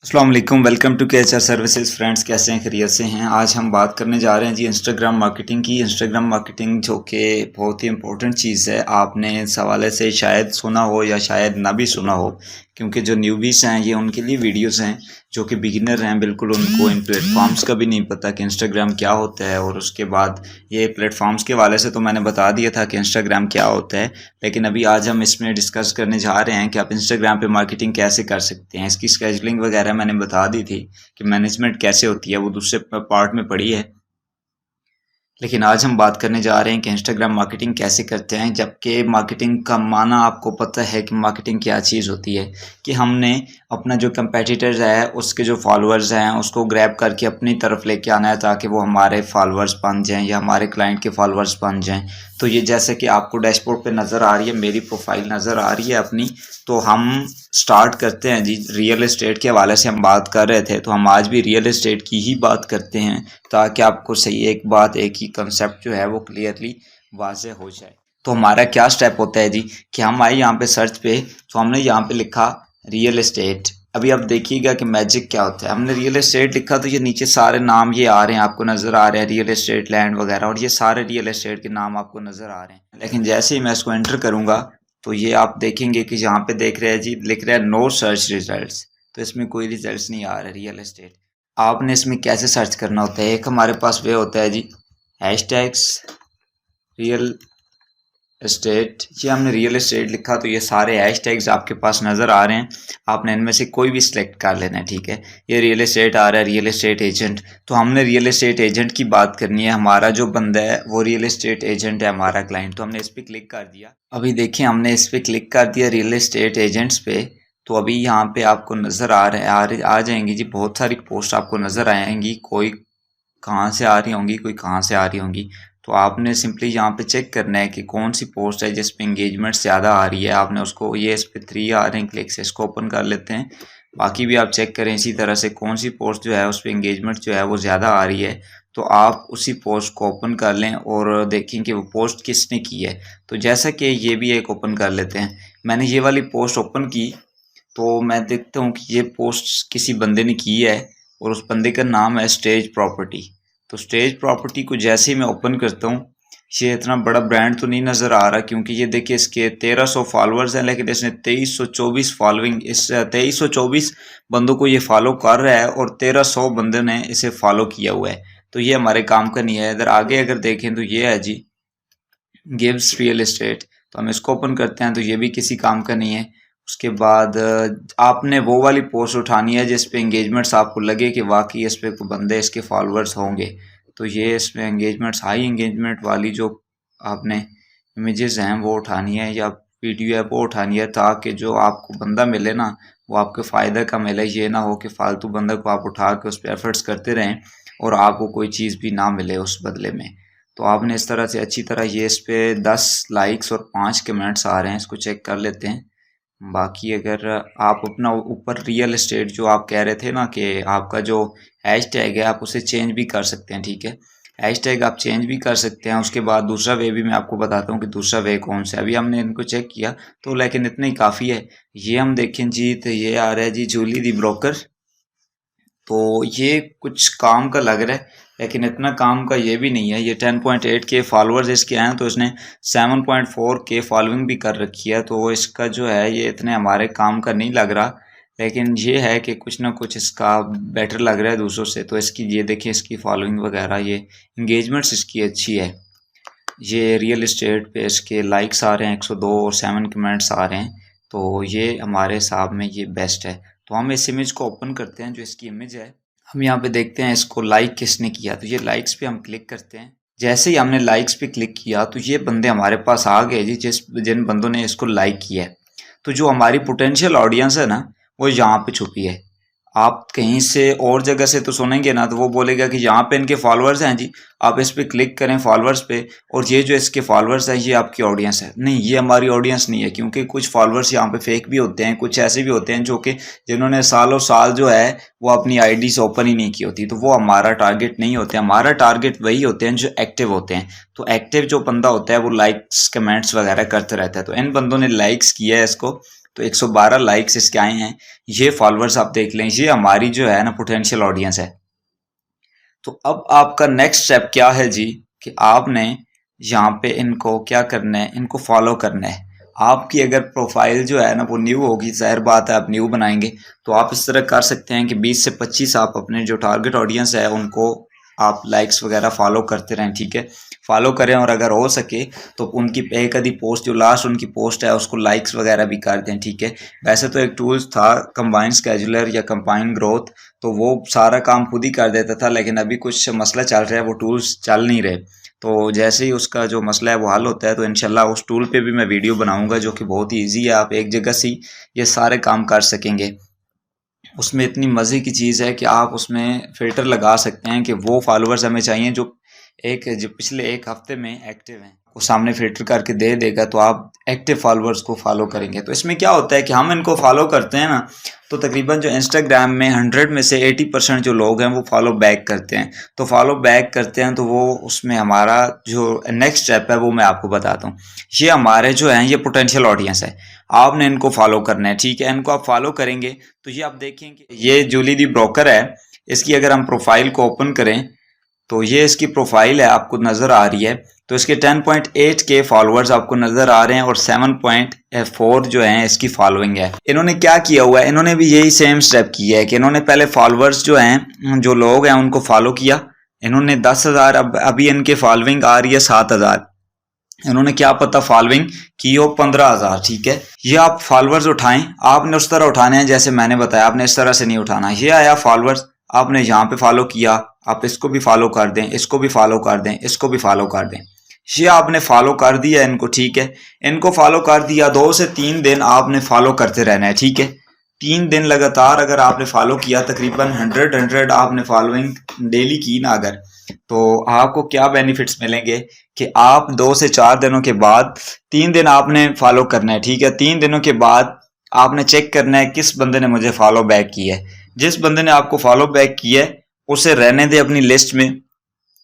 अस्सलाम वालेकुम, welcome to केएचआर services. Friends, कैसे हैं? खैरियत से हैं? आज हम बात करने जा रहे हैं जी इंस्टाग्राम मार्केटिंग की। इंस्टाग्राम मार्केटिंग जो कि बहुत ही इंपॉर्टेंट चीज़ है। आपने इस हवाले से शायद सुना हो या शायद ना भी सुना हो, क्योंकि जो न्यूबीस हैं ये उनके लिए वीडियोस हैं। जो कि बिगिनर हैं, बिल्कुल उनको इन प्लेटफॉर्म्स का भी नहीं पता कि इंस्टाग्राम क्या होता है। और उसके बाद ये प्लेटफॉर्म्स के हवाले से तो मैंने बता दिया था कि इंस्टाग्राम क्या होता है, लेकिन अभी आज हम इसमें डिस्कस करने जा रहे हैं कि आप इंस्टाग्राम पे मार्केटिंग कैसे कर सकते हैं। इसकी स्केजुलिंग वगैरह मैंने बता दी थी कि मैनेजमेंट कैसे होती है, वो दूसरे पार्ट में पड़ी है। लेकिन आज हम बात करने जा रहे हैं कि इंस्टाग्राम मार्केटिंग कैसे करते हैं, जबकि मार्केटिंग का माना आपको पता है कि मार्केटिंग क्या चीज़ होती है। कि हमने अपना जो कंपेटिटर्स है उसके जो फॉलोअर्स हैं उसको ग्रैब करके अपनी तरफ लेके आना है, ताकि वो हमारे फॉलोअर्स बन जाएं या हमारे क्लाइंट के फॉलोअर्स बन जाएं। तो ये जैसे कि आपको डैशबोर्ड पे नज़र आ रही है, मेरी प्रोफाइल नज़र आ रही है अपनी। तो हम स्टार्ट करते हैं जी। रियल एस्टेट के हवाले से हम बात कर रहे थे, तो हम आज भी रियल एस्टेट की ही बात करते हैं, ताकि आपको सही एक बात, एक ही कंसेप्ट जो है वो क्लियरली वाज़ेह हो जाए। तो हमारा क्या स्टेप होता है जी कि हम आए यहाँ पे सर्च पे, तो हमने यहाँ पे लिखा रियल एस्टेट। अभी आप देखिएगा कि मैजिक क्या होता है। हमने रियल एस्टेट लिखा तो ये नीचे सारे नाम ये आ रहे हैं, आपको नज़र आ रहे हैं रियल एस्टेट लैंड वगैरह, और ये सारे रियल एस्टेट के नाम आपको नज़र आ रहे हैं। लेकिन जैसे ही मैं इसको एंटर करूँगा तो ये आप देखेंगे कि यहाँ पे देख रहे हैं जी, लिख रहा है नो सर्च रिजल्ट्स। तो इसमें कोई रिजल्ट्स नहीं आ रहा रियल एस्टेट। आपने इसमें कैसे सर्च करना होता है? एक हमारे पास वे होता है जी, हैशटैग्स रियल एस्टेट। ये हमने रियल एस्टेट लिखा तो ये सारे हैशटैग्स आपके पास नज़र आ रहे हैं। आपने इनमें से कोई भी सिलेक्ट कर लेना है, ठीक है। ये रियल एस्टेट आ रहा है, रियल एस्टेट एजेंट। तो हमने रियल एस्टेट एजेंट की बात करनी है। हमारा जो बंदा है वो रियल एस्टेट एजेंट है, हमारा क्लाइंट। तो हमने इस पर क्लिक कर दिया। अभी देखिए, हमने इस पर क्लिक कर दिया रियल एस्टेट एजेंट्स पे। तो अभी यहाँ पे आपको नज़र आ रहे आ जाएंगी जी, बहुत सारी पोस्ट आपको नज़र आएंगी। कोई कहाँ से आ रही होंगी, कोई कहाँ से आ रही होंगी। तो आपने सिंपली यहाँ पे चेक करना है कि कौन सी पोस्ट है जिस पे इंगेजमेंट ज़्यादा आ रही है। आपने उसको, ये इस पे 3 आ रहे हैं क्लिक से, इसको ओपन कर लेते हैं। बाकी भी आप चेक करें इसी तरह से, कौन सी पोस्ट जो है उस पर इंगेजमेंट जो है वो ज़्यादा आ रही है। तो आप उसी पोस्ट को ओपन कर लें और देखें कि वो पोस्ट किसने की है। तो जैसा कि ये भी एक ओपन कर लेते हैं। मैंने ये वाली पोस्ट ओपन की तो मैं देखता हूँ कि ये पोस्ट किसी बंदे ने की है, और उस बंदे का नाम है स्टेज प्रॉपर्टी। तो स्टेज प्रॉपर्टी को जैसे ही मैं ओपन करता हूँ, ये इतना बड़ा ब्रांड तो नहीं नज़र आ रहा, क्योंकि ये देखिए इसके 1300 फॉलोअर्स हैं, लेकिन इसने 2324 फॉलोइंग, इस 2324 बंदों को ये फॉलो कर रहा है और 1300 बंदे ने इसे फॉलो किया हुआ है। तो ये हमारे काम का नहीं है। इधर आगे अगर देखें तो ये है जी गिव्स रियल एस्टेट। तो हम इसको ओपन करते हैं तो ये भी किसी काम का नहीं है। उसके बाद आपने वो वाली पोस्ट उठानी है जिस पे इंगेजमेंट्स आपको लगे कि वाकई इस पे कोई बंदे, इसके फॉलोअर्स होंगे। तो ये इसमें इंगेजमेंट्स, हाई इंगेजमेंट वाली जो आपने इमेजेस हैं वो उठानी है, या वीडियो है वो उठानी है, ताकि जो आपको बंदा मिले ना, वो आपके फ़ायदे का मिले। ये ना हो कि फालतू बंदा को आप उठा के उस पर एफर्ट्स करते रहें और आपको कोई चीज़ भी ना मिले उस बदले में। तो आपने इस तरह से अच्छी तरह, ये इस पे 10 लाइक्स और 5 कमेंट्स आ रहे हैं, इसको चेक कर लेते हैं। बाकी अगर आप अपना ऊपर रियल एस्टेट जो आप कह रहे थे ना कि आपका जो हैश टैग है आप उसे चेंज भी कर सकते हैं, ठीक है। हैश टैग आप चेंज भी कर सकते हैं। उसके बाद दूसरा वे भी मैं आपको बताता हूँ कि दूसरा वे कौन सा है। अभी हमने इनको चेक किया तो, लेकिन इतना ही काफ़ी है। ये हम देखें जी, तो ये आ रहा है जी जूली दी ब्रोकर। तो ये कुछ काम का लग रहा है, लेकिन इतना काम का ये भी नहीं है। ये 10.8 के फॉलोअर्स इसके हैं, तो इसने 7.4 के फॉलोइंग भी कर रखी है। तो इसका जो है ये इतने हमारे काम का नहीं लग रहा, लेकिन ये है कि कुछ ना कुछ इसका बेटर लग रहा है दूसरों से। तो इसकी ये देखिए, इसकी फॉलोइंग वगैरह, ये इंगेजमेंट्स इसकी अच्छी है। ये रियल एस्टेट पे इसके लाइक्स आ रहे हैं 102 और 7 कमेंट्स आ रहे हैं। तो ये हमारे हिसाब में ये बेस्ट है। तो हम इस इमेज को ओपन करते हैं, जो इसकी इमेज है। हम यहाँ पे देखते हैं इसको लाइक किसने किया। तो ये लाइक्स पे हम क्लिक करते हैं। जैसे ही हमने लाइक्स पे क्लिक किया तो ये बंदे हमारे पास आ गए जी, जिन बंदों ने इसको लाइक किया है। तो जो हमारी पोटेंशियल ऑडियंस है ना, वो यहाँ पे छुपी है। आप कहीं से और जगह से तो सुनेंगे ना, तो वो बोलेगा कि यहाँ पे इनके फॉलोअर्स हैं जी, आप इस पे क्लिक करें फॉलोअर्स पे, और ये जो इसके फॉलोअर्स हैं ये आपकी ऑडियंस है। नहीं, ये हमारी ऑडियंस नहीं है, क्योंकि कुछ फॉलोअर्स यहाँ पे फेक भी होते हैं, कुछ ऐसे भी होते हैं जो कि जिन्होंने सालों साल जो है वो अपनी आईडीज ओपन ही नहीं की होती। तो वो हमारा टारगेट नहीं होते। हमारा टारगेट वही होते हैं जो एक्टिव होते हैं। तो एक्टिव जो बंदा होता है वो लाइक्स कमेंट्स वगैरह करते रहता है। तो इन बंदों ने लाइक्स किया है इसको, तो 112 लाइक्स इसके आए हैं। ये फॉलोअर्स आप देख लें, ये हमारी जो है ना पोटेंशियल ऑडियंस है। तो अब आपका नेक्स्ट स्टेप क्या है जी, कि आपने यहाँ पे इनको क्या करना है, इनको फॉलो करना है। आपकी अगर प्रोफाइल जो है ना वो न्यू होगी, जाहिर बात है आप न्यू बनाएंगे, तो आप इस तरह कर सकते हैं कि 20 से 25 आप अपने जो टारगेट ऑडियंस है उनको आप लाइक्स वगैरह फॉलो करते रहें, ठीक है। फॉलो करें और अगर हो सके तो उनकी एक आधी पोस्ट, जो लास्ट उनकी पोस्ट है उसको लाइक्स वगैरह भी कर दें, ठीक है। वैसे तो एक टूल्स था कंबाइन स्केजुलर या कंबाइन ग्रोथ, तो वो सारा काम खुद ही कर देता था, लेकिन अभी कुछ मसला चल रहा है, वो टूल्स चल नहीं रहे। तो जैसे ही उसका जो मसला है वो हल होता है तो इंशाल्लाह उस टूल पे भी मैं वीडियो बनाऊंगा, जो कि बहुत ही ईजी है, आप एक जगह से ये सारे काम कर सकेंगे। उसमें इतनी मज़े की चीज़ है कि आप उसमें फ़िल्टर लगा सकते हैं कि वो फॉलोअर्स हमें चाहिए जो पिछले एक हफ्ते में एक्टिव हैं, वो सामने फ़िल्टर करके दे देगा, तो आप एक्टिव फॉलोअर्स को फॉलो करेंगे। तो इसमें क्या होता है कि हम इनको फॉलो करते हैं ना, तो तकरीबन जो इंस्टाग्राम में 100 में से 80% जो लोग हैं वो फॉलो बैक करते हैं। तो फॉलो बैक करते हैं तो वो उसमें हमारा जो नेक्स्ट स्टेप है वो मैं आपको बताता हूँ। ये हमारे जो हैं ये पोटेंशियल ऑडियंस है, आपने इनको फॉलो करना है, ठीक है। इनको आप फॉलो करेंगे तो ये आप देखेंगे, ये जूली दी ब्रोकर है, इसकी अगर हम प्रोफाइल को ओपन करें तो ये इसकी प्रोफाइल है, आपको नज़र आ रही है। तो इसके 10.8 के फॉलोअर्स आपको नज़र आ रहे हैं और 7.4 जो हैं इसकी फॉलोइंग है। इन्होंने क्या किया हुआ है, इन्होंने भी यही सेम स्टेप किया है कि इन्होंने पहले फॉलोअर्स जो हैं, जो लोग हैं उनको फॉलो किया। इन्होंने 10,000, अब अभी इनके फॉलोइंग आ रही है 7,000। इन्होंने क्या पता फॉलोइंग की हो 15,000, ठीक है। ये आप फॉलोअर्स उठाएं, आपने उस तरह उठाने हैं जैसे मैंने बताया, आपने इस तरह से नहीं उठाना। ये आया फॉलोअर्स, आपने यहाँ पे फॉलो किया, आप इसको भी फॉलो कर दें, इसको भी फॉलो कर दें, इसको भी फॉलो कर दें। ये आपने फॉलो कर दिया इनको, ठीक है। इनको फॉलो कर दिया, 2 से 3 दिन आपने फॉलो करते रहना है, ठीक है। 3 दिन लगातार अगर आपने फॉलो किया, तकरीबन 100 आपने फॉलोइंग डेली की ना अगर, तो आपको क्या बेनिफिट्स मिलेंगे कि आप 2 से 4 दिनों के बाद, 3 दिन आपने फॉलो करना है, ठीक है। 3 दिनों के बाद आपने चेक करना है किस बंदे ने मुझे फॉलो बैक किया है। जिस बंदे ने आपको फॉलो बैक किया है उसे रहने दे अपनी लिस्ट में,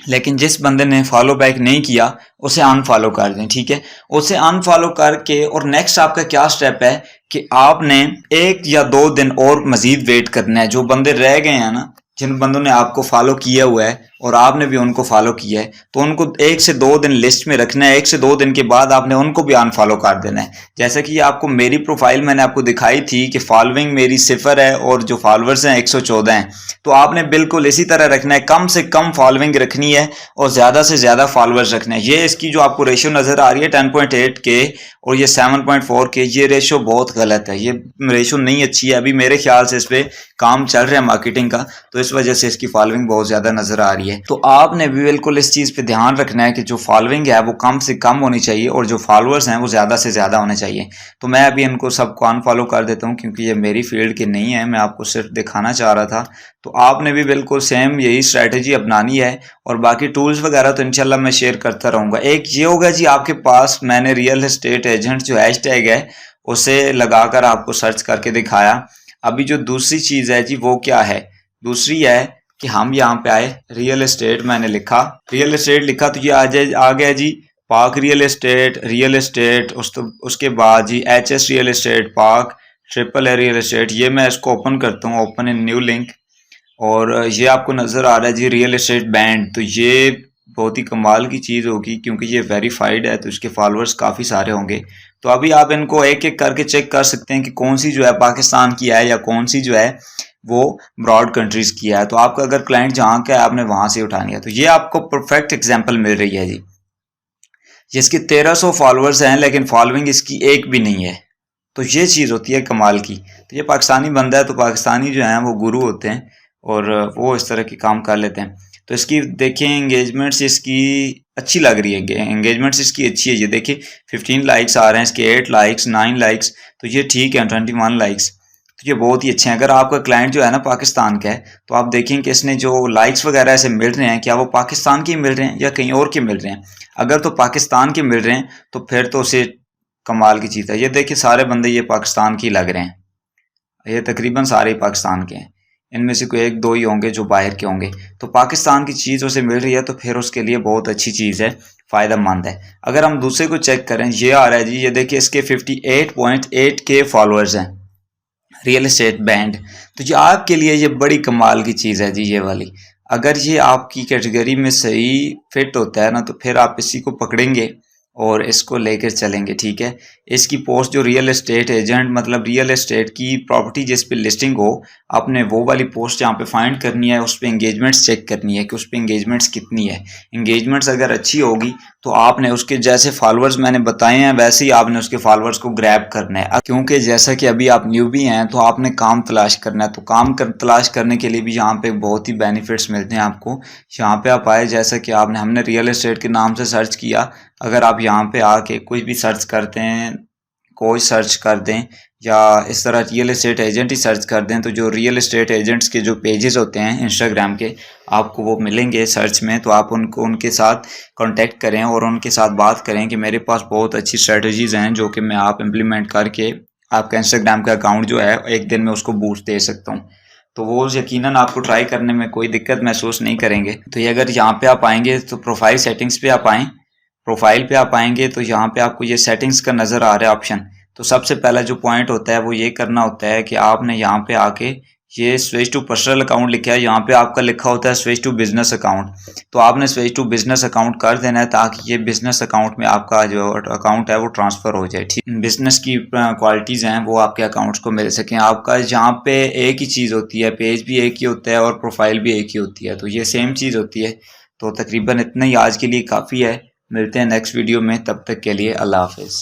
लेकिन जिस बंदे ने फॉलो बैक नहीं किया उसे अनफॉलो कर दें, ठीक है। उसे अनफॉलो करके और नेक्स्ट आपका क्या स्टेप है कि आपने 1 या 2 दिन और मजीद वेट करना है। जो बंदे रह गए हैं ना, जिन बंदों ने आपको फॉलो किया हुआ है और आपने भी उनको फॉलो किया है, तो उनको 1 से 2 दिन लिस्ट में रखना है। 1 से 2 दिन के बाद आपने उनको भी अनफॉलो कर देना है। जैसे कि आपको मेरी प्रोफाइल मैंने आपको दिखाई थी कि फॉलोइंग मेरी 0 है और जो फॉलोअर्स हैं 114 हैं, तो आपने बिल्कुल इसी तरह रखना है, कम से कम फॉलोइंग रखनी है और ज़्यादा से ज़्यादा फॉलोअर्स रखने हैं। ये इसकी जो आपको रेशियो नज़र आ रही है 10.8 के और ये 7.4 के, ये रेशियो बहुत गलत है, ये रेशियो नहीं अच्छी है। अभी मेरे ख्याल से इस पर काम चल रहा है मार्केटिंग का, तो इस वजह से इसकी फॉलोइंग बहुत ज़्यादा नज़र आ रही है। तो आपने भी बिल्कुल इस चीज़ पे ध्यान रखना है कि जो फॉलोइंग है वो कम से कम होनी चाहिए और जो फॉलोअर्स हैं वो ज़्यादा से ज़्यादा होने चाहिए। तो मैं अभी इनको सबको अनफॉलो कर देता हूँ क्योंकि ये मेरी फील्ड की नहीं है, मैं आपको सिर्फ दिखाना चाह रहा था। तो आपने भी बिल्कुल सेम यही स्ट्रैटेजी अपनानी है और बाकी टूल्स वगैरह तो इंशाल्लाह मैं शेयर करता रहूँगा। एक ये होगा जी, आपके पास मैंने रियल एस्टेट एजेंट जो हैशटैग है उसे लगाकर आपको सर्च करके दिखाया। अभी जो दूसरी चीज़ है जी वो क्या है, दूसरी है कि हम यहाँ पे आए, रियल एस्टेट मैंने लिखा, रियल एस्टेट लिखा तो ये आ गया जी पाक रियल एस्टेट उसके बाद जी HS रियल एस्टेट पाक, AAA रियल एस्टेट। ये मैं इसको ओपन करता हूँ, ओपन इन न्यू लिंक, और ये आपको नज़र आ रहा है जी रियल एस्टेट बैंड। तो ये बहुत ही कमाल की चीज़ होगी क्योंकि ये वेरीफाइड है, तो इसके फॉलोअर्स काफ़ी सारे होंगे। तो अभी आप इनको एक एक करके चेक कर सकते हैं कि कौन सी जो है पाकिस्तान की है या कौन सी जो है वो ब्रॉड कंट्रीज की है। तो आपका अगर क्लाइंट जहाँ का है आपने वहाँ से उठानी है। तो ये आपको परफेक्ट एग्जाम्पल मिल रही है जी, जिसकी 1300 फॉलोअर्स हैं लेकिन फॉलोइंग इसकी एक भी नहीं है। तो ये चीज़ होती है कमाल की। तो ये पाकिस्तानी बंदा है, तो पाकिस्तानी जो हैं वो गुरु होते हैं और वो इस तरह के काम कर लेते हैं। तो इसकी देखें एंगेजमेंट्स इसकी अच्छी लग रही है, एंगेजमेंट्स इसकी अच्छी है। ये देखिए 15 लाइक्स आ रहे हैं इसके, 8 लाइक्स, 9 लाइक्स, तो ये ठीक है, 21 लाइक्स, तो ये बहुत ही अच्छे हैं। अगर आपका क्लाइंट जो है ना पाकिस्तान का है तो आप देखें कि इसने जो लाइक्स वगैरह ऐसे मिल रहे हैं, क्या वो पाकिस्तान के मिल रहे हैं या कहीं और के मिल रहे हैं। अगर तो पाकिस्तान के मिल रहे हैं तो फिर तो उसे कमाल की चीज़ है। ये देखिए सारे बंदे ये पाकिस्तान की लग रहे हैं, ये तकरीबन सारे पाकिस्तान के हैं। इनमें से कोई एक दो ही होंगे जो बाहर के होंगे। तो पाकिस्तान की चीज़ उसे मिल रही है तो फिर उसके लिए बहुत अच्छी चीज़ है, फ़ायदेमंद है। अगर हम दूसरे को चेक करें, ये आ रहा है जी, ये देखिए इसके 58.8 के फॉलोअर्स हैं, रियल एस्टेट बैंड। तो ये आपके लिए ये बड़ी कमाल की चीज़ है जी ये वाली। अगर ये आपकी कैटेगरी में सही फिट होता है ना तो फिर आप इसी को पकड़ेंगे और इसको लेकर चलेंगे, ठीक है। इसकी पोस्ट जो रियल एस्टेट एजेंट, मतलब रियल एस्टेट की प्रॉपर्टी जिस पे लिस्टिंग हो, आपने वो वाली पोस्ट यहाँ पे फाइंड करनी है, उस पर इंगेजमेंट्स चेक करनी है कि उस पर इंगेजमेंट्स कितनी है। इंगेजमेंट्स अगर अच्छी होगी तो आपने उसके जैसे फॉलोअर्स मैंने बताए हैं वैसे ही आपने उसके फॉलोअर्स को ग्रैब करना है। क्योंकि जैसा कि अभी आप न्यू भी हैं तो आपने काम तलाश करना है, तो तलाश करने के लिए भी यहाँ पे बहुत ही बेनिफिट्स मिलते हैं आपको। यहाँ पे आप आए, जैसा कि हमने रियल एस्टेट के नाम से सर्च किया, अगर आप यहाँ पे आके कुछ भी सर्च करते हैं, कोई सर्च कर दें या इस तरह रियल एस्टेट एजेंट ही सर्च कर दें, तो जो रियल एस्टेट एजेंट्स के जो पेजेस होते हैं इंस्टाग्राम के, आपको वो मिलेंगे सर्च में। तो आप उनके साथ कांटेक्ट करें और उनके साथ बात करें कि मेरे पास बहुत अच्छी स्ट्रेटजीज़ हैं जो कि मैं आप इम्प्लीमेंट करके आपका इंस्टाग्राम का अकाउंट जो है एक दिन में उसको बूस्ट दे सकता हूँ। तो वो यकीनन आपको ट्राई करने में कोई दिक्कत महसूस नहीं करेंगे। तो ये अगर यहाँ पे आप आएंगे तो प्रोफाइल सेटिंग्स पे आप आएँ, प्रोफाइल पे आप आएंगे तो यहाँ पे आपको ये सेटिंग्स का नज़र आ रहा है ऑप्शन। तो सबसे पहला जो पॉइंट होता है वो ये करना होता है कि आपने यहाँ पे आके ये स्विच टू पर्सनल अकाउंट लिखा है, यहाँ पे आपका लिखा होता है स्विच टू बिजनेस अकाउंट। तो आपने स्विच टू बिजनेस अकाउंट कर देना है ताकि ये बिजनेस अकाउंट में आपका जो अकाउंट है वो ट्रांसफ़र हो जाए, ठीक। बिजनेस की क्वालिटीज़ हैं वो आपके अकाउंट्स को मिल सकें। आपका यहाँ पे एक ही चीज़ होती है, पेज भी एक ही होता है और प्रोफाइल भी एक ही होती है, तो ये सेम चीज़ होती है। तो तकरीबन इतना ही आज के लिए काफ़ी है। मिलते हैं नेक्स्ट वीडियो में, तब तक के लिए अल्लाह हाफिज़।